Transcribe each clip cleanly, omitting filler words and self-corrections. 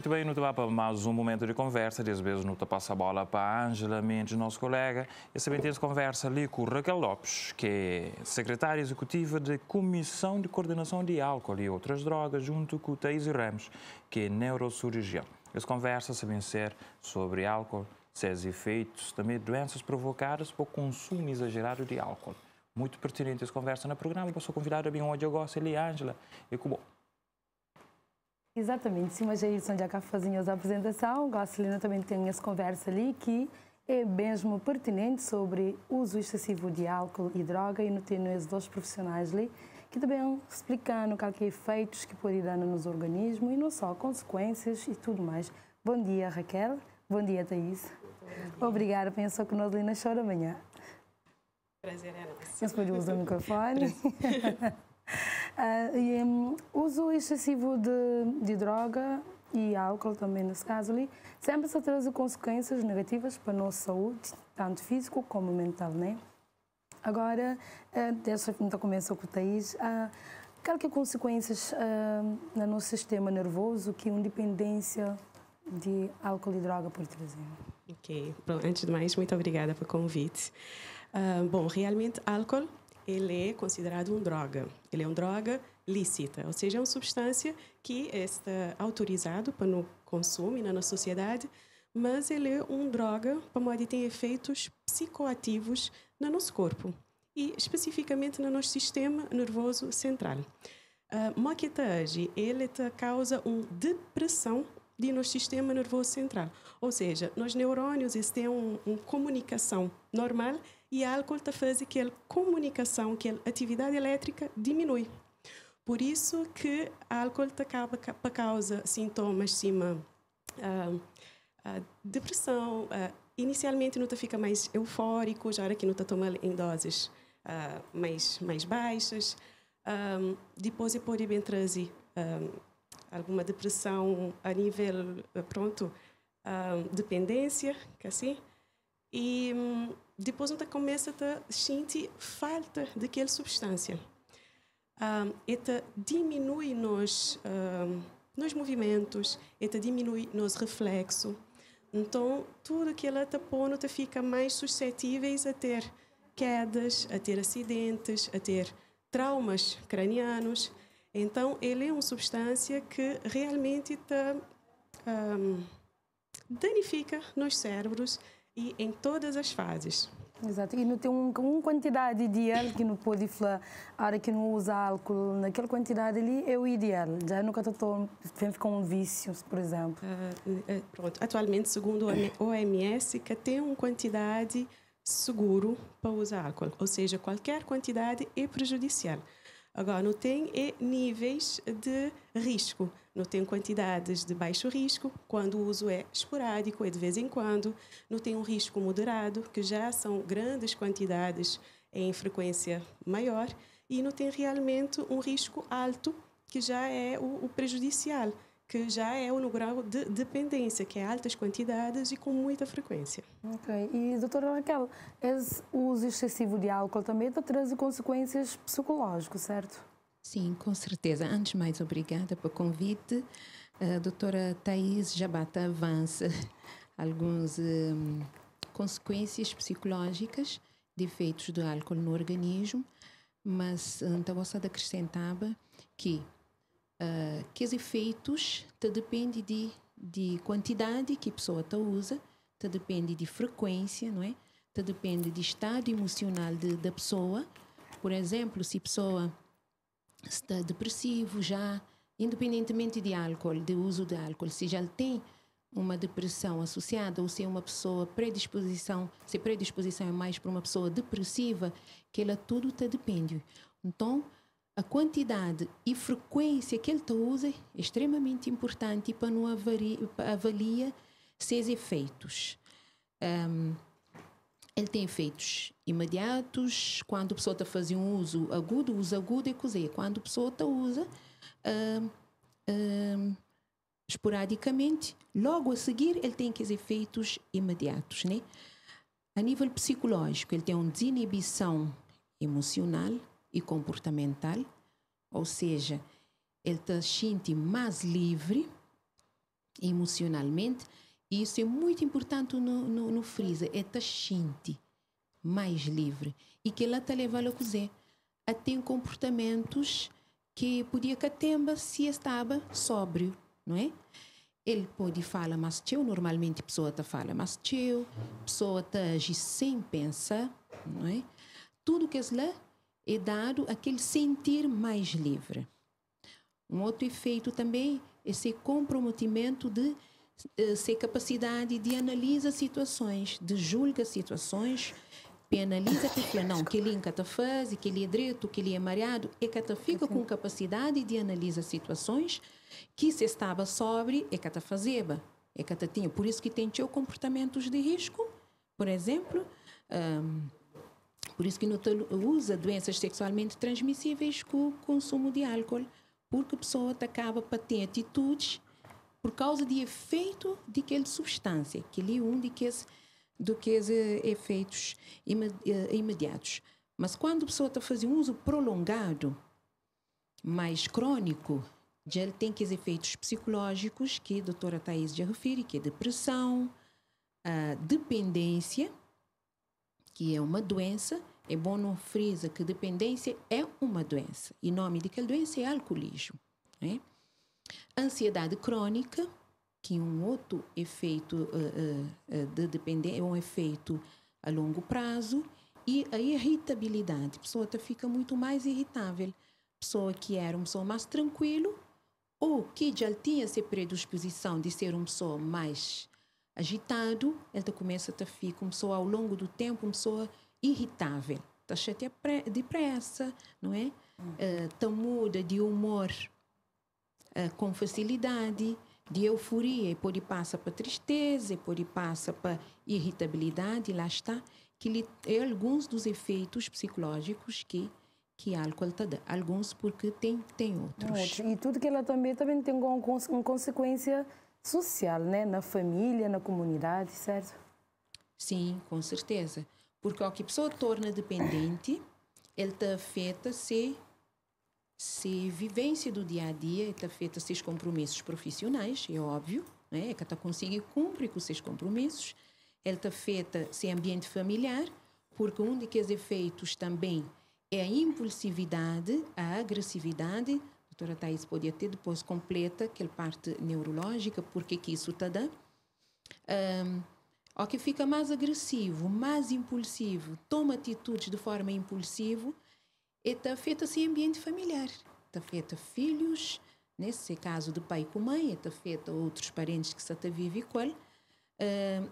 Muito bem, no para mais um momento de conversa. Dessa vez, no passa a bola para a Ângela Mendes, nosso colega. E também temos conversa ali com Raquel Lopes, que é secretária executiva da Comissão de Coordenação de Álcool e Outras Drogas, junto com o Thaís Ramos, que é neurocirurgião. Essa conversa sabem ser sobre álcool, seus efeitos, também doenças provocadas por consumo exagerado de álcool. Muito pertinente essa conversa no programa. Passou convidada bem hoje, eu gosto ali, Ângela, e como Exatamente, sim, mas aí já cá fazendo a apresentação, a Celina também tem essa conversa ali que é mesmo pertinente sobre o uso excessivo de álcool e droga e não tem esses dois profissionais ali que também explicando quais efeitos que podem dar nos organismos e não só consequências e tudo mais. Bom dia, Raquel. Bom dia, Thaís. Obrigada, penso que nós ali na chora amanhã. Prazer é nosso. Você pode usar o microfone. Uso excessivo de droga e álcool também, nesse caso ali, sempre se traz consequências negativas para a nossa saúde, tanto físico como mental, né? Agora, deixa eu começar com o Thaís. Quais que consequências no nosso sistema nervoso que uma dependência de álcool e droga pode trazer? Ok. Bom, antes de mais, muito obrigada pelo convite. Bom, realmente, álcool ele é considerado uma droga. Ele é uma droga lícita, ou seja, é uma substância que está autorizado para o consumo na nossa sociedade, mas ele é uma droga para pode ter efeitos psicoativos no nosso corpo e especificamente no nosso sistema nervoso central. Hoje, ele causa uma depressão do nosso sistema nervoso central, ou seja, nos neurônios eles têm uma comunicação normal e álcool faz que a comunicação, que a atividade elétrica diminui. Por isso que álcool acaba para causa sintomas cima depressão. Inicialmente não fica mais eufórico, já que não toma em doses mais baixas. Depois pode bem trazer alguma depressão a nível dependência, que assim. E depois não começa a sentir falta daquela substância. E diminui nos movimentos, e diminui nos reflexos. Então, tudo que ela põe fica mais suscetíveis a ter quedas, a ter acidentes, a ter traumas cranianos. Então, ele é uma substância que realmente danifica nos cérebros e em todas as fases. Exato, e não tem uma quantidade ideal que não pode falar, a hora que não usa álcool, naquela quantidade ali é o ideal, já nunca fica um vício, por exemplo. Pronto. Atualmente, segundo a OMS, que tem uma quantidade seguro para usar álcool, ou seja, qualquer quantidade é prejudicial. Agora, não tem níveis de risco, não tem quantidades de baixo risco, quando o uso é esporádico, é de vez em quando, não tem um risco moderado, que já são grandes quantidades em frequência maior, e não tem realmente um risco alto, que já é o prejudicial, que já é no grau de dependência, que é altas quantidades e com muita frequência. Ok. E, doutora Raquel, esse uso excessivo de álcool também traz consequências psicológicas, certo? Sim, com certeza. Antes de mais, obrigada pelo convite. A doutora Thaís Jabata avança algumas consequências psicológicas de efeitos do álcool no organismo, mas então você acrescentava que os efeitos dependem de quantidade que a pessoa usa, depende de frequência, não é? Depende de estado emocional da pessoa. Por exemplo, se a pessoa está depressivo já, independentemente de álcool, de uso de álcool, se já tem uma depressão associada ou se é uma pessoa se a predisposição é mais para uma pessoa depressiva, que ela tudo depende. Então, a quantidade e frequência que ele usa é extremamente importante para não avaliar seus efeitos. Ele tem efeitos imediatos, quando a pessoa está fazendo um uso agudo é cozer. Quando a pessoa usa esporadicamente, logo a seguir ele tem aqueles efeitos imediatos, né? A nível psicológico, ele tem uma desinibição emocional e comportamental, ou seja, ele se sente mais livre, emocionalmente. E isso é muito importante no Freeza, é estar gente mais livre. E que ela te leva a cozer. Tem comportamentos que podia que temba se estava sóbrio, não é? Ele pode falar mais teu, normalmente a pessoa te fala mais teu, a pessoa te age sem pensar, não é? Tudo que lá é dado aquele sentir mais livre. Um outro efeito também é esse comprometimento de ser capacidade de analisar situações, de julgar situações, penaliza que fala, não, que ele nunca te faz, que ele é direito, que ele é mareado, é que te fica com capacidade de analisar situações que se estava sóbrio, é que te fazia, é que te tinha. Por isso que tem comportamentos de risco, por exemplo, por isso que não usa doenças sexualmente transmissíveis com o consumo de álcool, porque a pessoa acaba para ter atitudes por causa de efeito de aquela substância, que ele é um de que efeitos imediatos. Mas quando a pessoa está fazendo um uso prolongado, mais crônico, já tem aqueles efeitos psicológicos que a doutora Thaís já refere, que é depressão, a dependência, que é uma doença. É bom não frisar que dependência é uma doença. E o nome daquela doença é alcoolismo. Né? Ansiedade crônica, que é um outro efeito de dependência, é um efeito a longo prazo. E a irritabilidade. A pessoa fica muito mais irritável. A pessoa que era uma pessoa mais tranquila ou que já tinha essa predisposição de ser uma pessoa mais agitado, ela começa a ficar uma pessoa ao longo do tempo, uma pessoa irritável, está cheia depressa, não é? Está muda de humor com facilidade, de euforia, e pode passar para tristeza, e pode passar para irritabilidade, lá está, que é alguns dos efeitos psicológicos que álcool está dando. Alguns porque tem outros. E tudo que ela também tem uma consequência social, né? Na família, na comunidade, certo? Sim, com certeza. Porque ao que a pessoa torna dependente, ele está afeta se vivência do dia a dia, está afeta seus compromissos profissionais, é óbvio, né? É que está conseguindo cumprir com os seus compromissos. Ele está afeta se ambiente familiar, porque um dos efeitos também é a impulsividade, a agressividade. A doutora Thaís podia ter depois completa aquela parte neurológica, porque que isso está dando. Ao que fica mais agressivo, mais impulsivo, toma atitudes de forma impulsiva, está afeta-se ambiente familiar. Está afeta filhos, nesse caso do pai com mãe, está afeta outros parentes que estão vivendo com ele.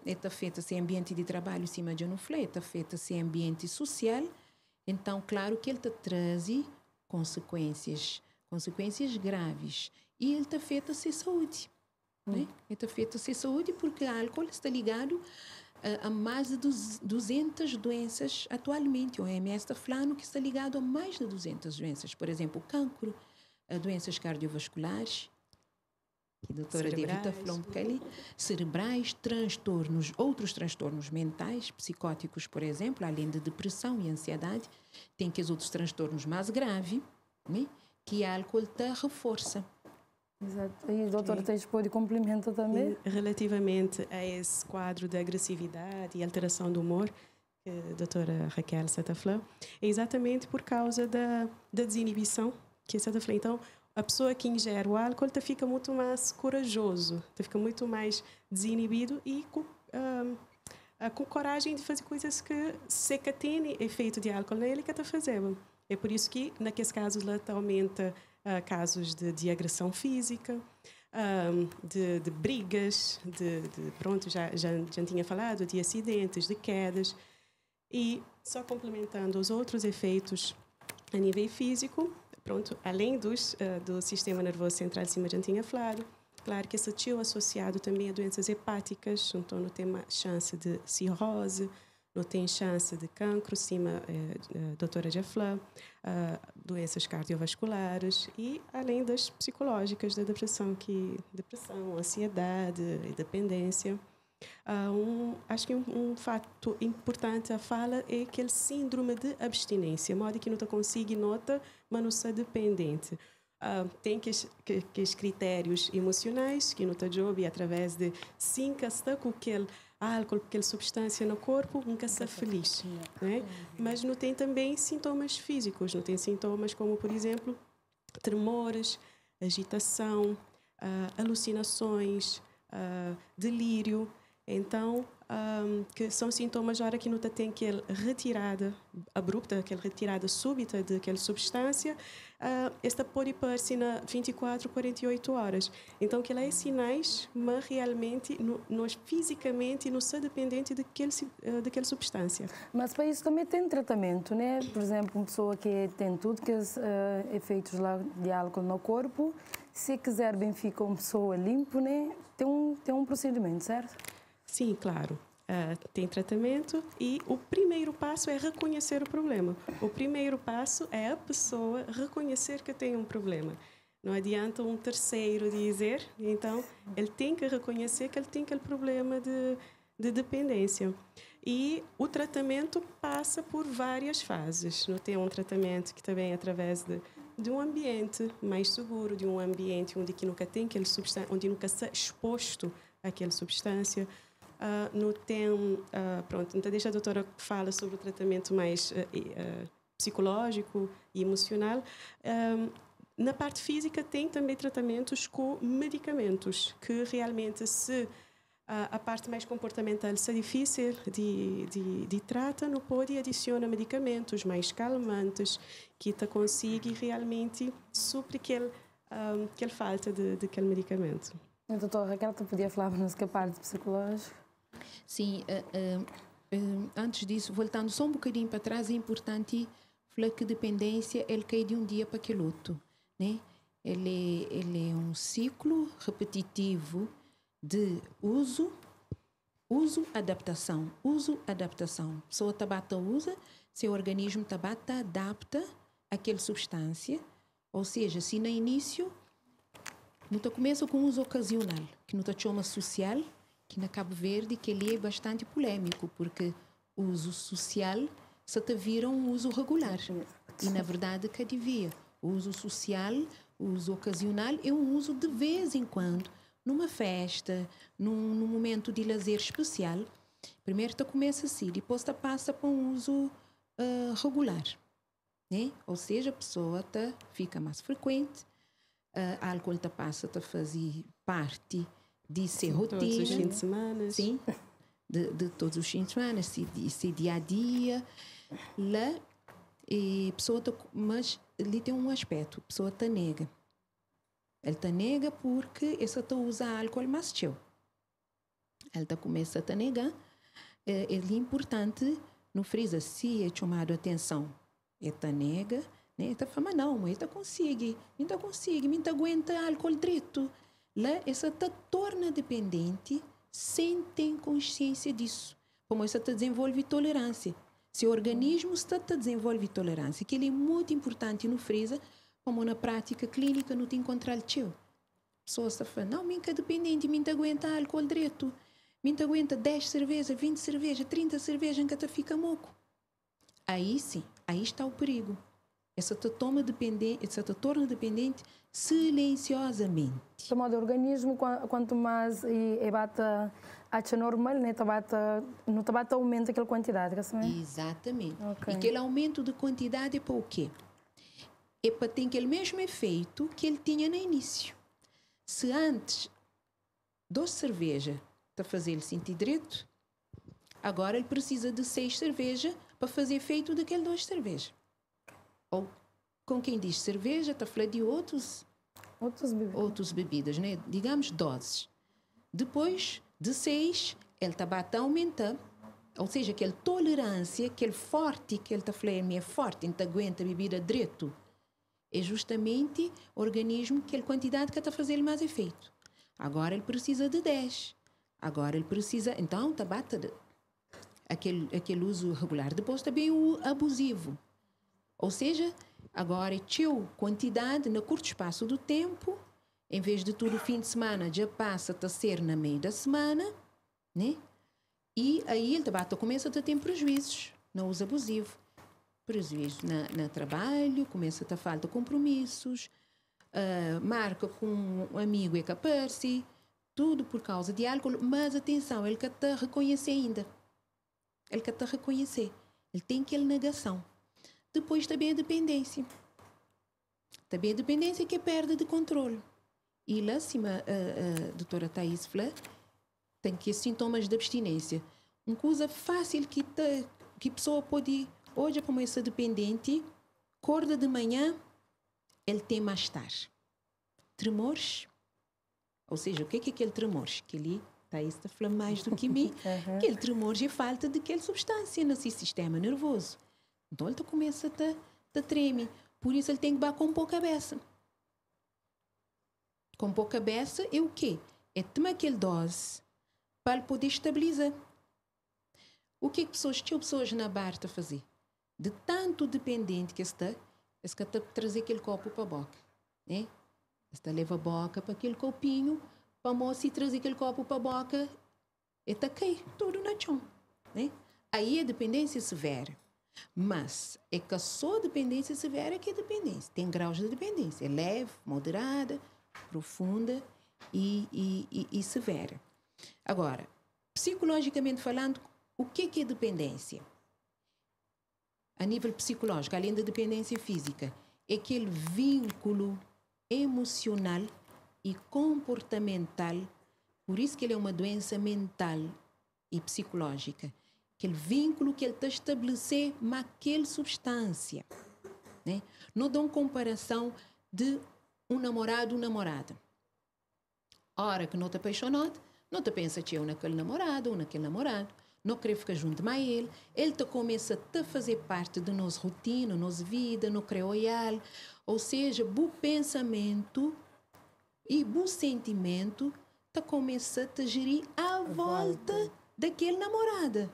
Está afeta-se ambiente de trabalho, cima de um flê, está afeta-se ambiente social. Então, claro que ele te traz consequências graves. E ele te afeta-se a saúde. Né? Ele te afeta-se a saúde porque o álcool está ligado a mais de 200 doenças atualmente. O OMS está falando que está ligado a mais de 200 doenças. Por exemplo, o cancro, doenças cardiovasculares, que a doutora Devita falou um bocadinho, cerebrais, outros transtornos mentais, psicóticos, por exemplo, além de depressão e ansiedade, tem que os outros transtornos mais graves, né, que o álcool te reforça. Exato. E a doutora Thaís pode complementar também? E, relativamente a esse quadro de agressividade e alteração do humor, que a doutora Raquel está falando, é exatamente por causa da desinibição que está falando. Então, a pessoa que ingere o álcool fica muito mais corajoso, fica muito mais desinibido e com coragem de fazer coisas que se que tem efeito de álcool nele que está fazendo. É por isso que, naqueles casos, lá aumenta casos de agressão física, de brigas, pronto, já tinha falado, de acidentes, de quedas. E só complementando os outros efeitos a nível físico, pronto, além do sistema nervoso central, cima já tinha falado, claro que esse tio associado também a doenças hepáticas, então não tem chance de cirrose, não tem chance de cancro, cima a doutora já falou, doenças cardiovasculares e além das psicológicas da depressão, ansiedade e dependência. Acho que um fato importante a fala é aquele síndrome de abstinência, modo que não consigo nota, mas não está dependente. tem que os critérios emocionais que no job através de se está com aquele álcool, aquela substância no corpo, nunca está feliz, né? Mas não tem também sintomas físicos, não tem sintomas como, por exemplo, tremores, agitação, alucinações, delírio. Então, que são sintomas hora que não tem aquela retirada abrupta, aquela retirada súbita daquela substância, esta pode parecer na 24, 48 horas. Então, que ela é sinais, mas realmente nós fisicamente não somos dependentes daquela substância. Mas para isso também tem tratamento, né? Por exemplo, uma pessoa que tem tudo que os efeitos de álcool no corpo, se quiser bem ficar uma pessoa limpa, né? Tem um procedimento, certo? Sim, claro. Tem tratamento e o primeiro passo é reconhecer o problema. O primeiro passo é a pessoa reconhecer que tem um problema. Não adianta um terceiro dizer, então ele tem que reconhecer que ele tem aquele problema de dependência. E o tratamento passa por várias fases. Não tem um tratamento que também é através de um ambiente mais seguro, de um ambiente onde nunca tem aquele substância, onde nunca está exposto àquela substância. Não tem, pronto, então deixa a doutora fala sobre o tratamento mais psicológico e emocional. Na parte física tem também tratamentos com medicamentos, que realmente se a parte mais comportamental se é difícil de tratar, não pode adicionar medicamentos mais calmantes que te consiga realmente suprir aquela falta daquele medicamento. Doutora Raquel, tu podia falar-nos que a parte psicológica? Sim, antes disso, voltando só um bocadinho para trás, é importante falar que dependência ele cai de um dia para aquele outro, né? Ele é um ciclo repetitivo de uso, adaptação, uso, adaptação. A pessoa tabata usa, seu organismo tabata adapta àquela substância, ou seja, se no início não começa com uso ocasional, que não chama social, que na Cabo Verde que ele é bastante polêmico, porque o uso social só te vira um uso regular. E, na verdade, que devia. O uso social, o uso ocasional, é um uso de vez em quando, numa festa, num momento de lazer especial. Primeiro tu começa assim, depois tu passa para um uso regular. Né? Ou seja, a pessoa fica mais frequente, álcool passa a fazer parte de ser rotina. Todos os fins de semana. Sim, de todos os fins de semana, se dia a dia. Lá, a pessoa mas ali tem um aspecto, a pessoa está nega. Ele está nega porque essa está usa álcool mais teu. Ele começa a negar. É importante, no frisa, se é chamado a atenção, ele está nega, né? Ele está falando, não, mas ele consegue, me aguenta álcool direito. Lá, essa te torna dependente sem ter consciência disso. Como essa te desenvolve tolerância. Seu organismo está a desenvolver tolerância, que ele é muito importante no frisa, como na prática clínica não tem controle teu. A pessoa está falando, não, me é dependente, me aguenta álcool direito, me aguenta 10 cervejas, 20 cervejas, 30 cervejas, que fica moco. Aí sim, aí está o perigo. Essa te torna dependente silenciosamente. De modo organismo, quanto mais é bata a normal, né, não aumenta aquela quantidade, assim? Exatamente. Okay. E aquele aumento de quantidade é para o quê? É para ter aquele mesmo efeito que ele tinha no início. Se antes 2 cervejas para fazer ele sentir direito, agora ele precisa de 6 cervejas para fazer efeito daquele 2 cervejas. Ou, com quem diz cerveja, está a falar de outras bebidas, né? Digamos doses. Depois de 6, ele está a aumentar, ou seja, aquela tolerância, aquele forte que ele está a falar, é forte, ele aguenta a bebida direito. É justamente o organismo, aquela quantidade que está a fazer mais efeito. Agora ele precisa de 10. Agora ele precisa, então, está aquele uso regular. Depois também o abusivo. Ou seja, agora é teu quantidade no curto espaço do tempo, em vez de tudo fim de semana, já passa a ser na meio da semana, né? E aí ele começa a ter prejuízos no uso abusivo. Prejuízo no trabalho, começa a ter falta de compromissos, marca com um amigo é capaz, tudo por causa de álcool, mas atenção, ele que está a reconhecer ainda. Ele que está a reconhecer. Ele tem aquela negação. Depois também a dependência. Também a dependência que é perda de controle. E lá acima, a doutora Thaís falou, tem que sintomas de abstinência. Uma coisa fácil que a pessoa pode, hoje como essa dependente, acorda de manhã, ele tem mal-estar. Tremores. Ou seja, o que é aquele tremores? Que ele Thaís está falando mais do que mim. Aquele tremores é falta de aquela substância no seu sistema nervoso. Então ele começa a tremer. Por isso ele tem que bater com pouca cabeça. Com pouca cabeça é o quê? É tomar aquela dose para poder estabilizar. O que pessoas na barra estão a fazer? De tanto dependente que está a trazer aquele copo para a boca. Né? Está a levar a boca para aquele copinho, para a moça e trazer aquele copo para a boca, e está a cair tudo no chão. Né? Aí é dependência severa. Mas é que só dependência severa que é dependência. Tem graus de dependência. É leve, moderada, profunda e severa. Agora, psicologicamente falando, o que é dependência? A nível psicológico, além da dependência física, é aquele vínculo emocional e comportamental. Por isso que ele é uma doença mental e psicológica. Aquele vínculo que ele está a estabelecer com aquela substância. Né? Não dá uma comparação de um namorado ou namorada. A hora que não está apaixonado, não te pensa que é naquele namorado ou naquele namorado. Não quer ficar junto mais ele. Ele te começa a fazer parte da nossa rotina, nossa vida, não quer olhar. Ou seja, o pensamento e o sentimento te começa a gerir à volta daquele namorada.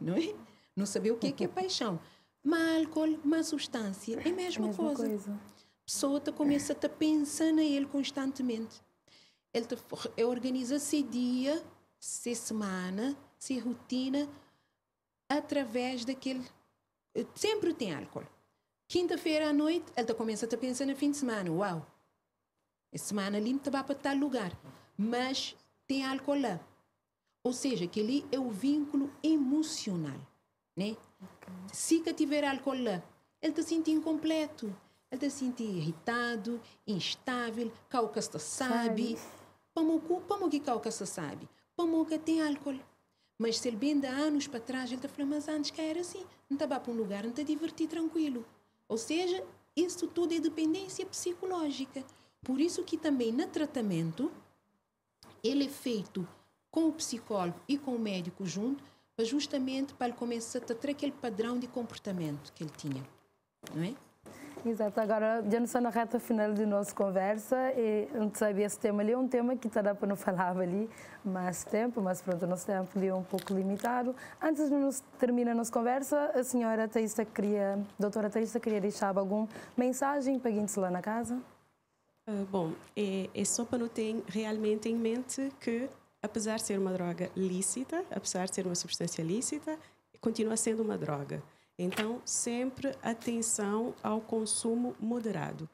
Não é? Não saber o que é paixão. Mas álcool, mas substância, é a mesma coisa. A pessoa te começa a pensar nele constantemente. Ele te organiza-se dia, se semana, se rotina, através daquele... Sempre tem álcool. Quinta-feira à noite, ele te começa a pensar no fim de semana. Uau! Essa semana ali não te vai para tal lugar. Mas tem álcool lá. Ou seja, aquele é o vínculo emocional. Né? Se que tiver álcool lá, ele te sente incompleto. Ele te sente irritado, instável, Caucas te sabe. Como que Caucas te sabe? Como que tem álcool. Mas se ele vem de anos para trás, ele está falando, mas antes que era assim, não estava para um lugar, não está a divertir tranquilo. Ou seja, isso tudo é dependência psicológica. Por isso que também no tratamento, ele é feito com o psicólogo e com o médico junto, justamente para ele começar a ter aquele padrão de comportamento que ele tinha. Não é? Exato, agora já não está na reta final de nossa conversa e não sabia esse tema ali, é um tema que está para não falar ali mais tempo, mas pronto, o nosso tempo ali é um pouco limitado. Antes de nos terminar a nossa conversa, a senhora doutora Thaísta queria deixar alguma mensagem para quem está lá na casa? Bom, é só para não ter realmente em mente que, apesar de ser uma droga lícita, apesar de ser uma substância lícita, continua sendo uma droga. Então, sempre atenção ao consumo moderado.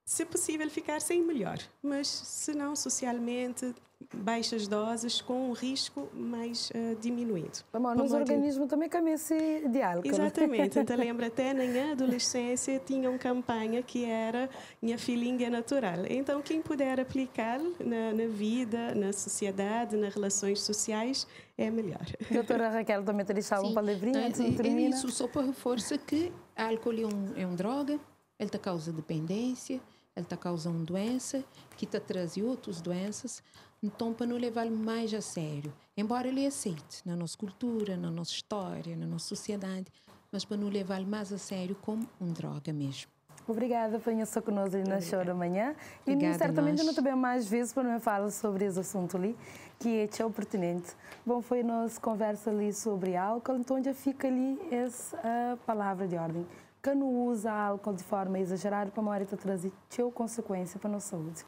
Se possível, ficar sem melhor. Mas, se não, socialmente, baixas doses com um risco mais diminuído. Nosso organismo também caminha-se de álcool. Exatamente. Então, lembro até na minha adolescência tinha uma campanha que era Minha Filhinha Natural. Então, quem puder aplicar na vida, na sociedade, nas relações sociais, é melhor. Doutora Raquel, também te deixava uma palavrinha antes de terminar? Isso só para reforçar que álcool é uma droga, ele te causa dependência, ele te causa uma doença, que te traz outras doenças. Então, para não levar mais a sério, embora ele aceite na nossa cultura, na nossa história, na nossa sociedade, mas para não levar mais a sério como uma droga mesmo. Obrigada por estar conosco na show da manhã. E certamente não também mais vezes para não falar sobre esse assunto ali, que é tão pertinente. Bom, foi a nossa conversa ali sobre álcool, então já fica ali essa palavra de ordem. Quem não usa álcool de forma exagerada, para a hora de trazer consequência para a nossa saúde.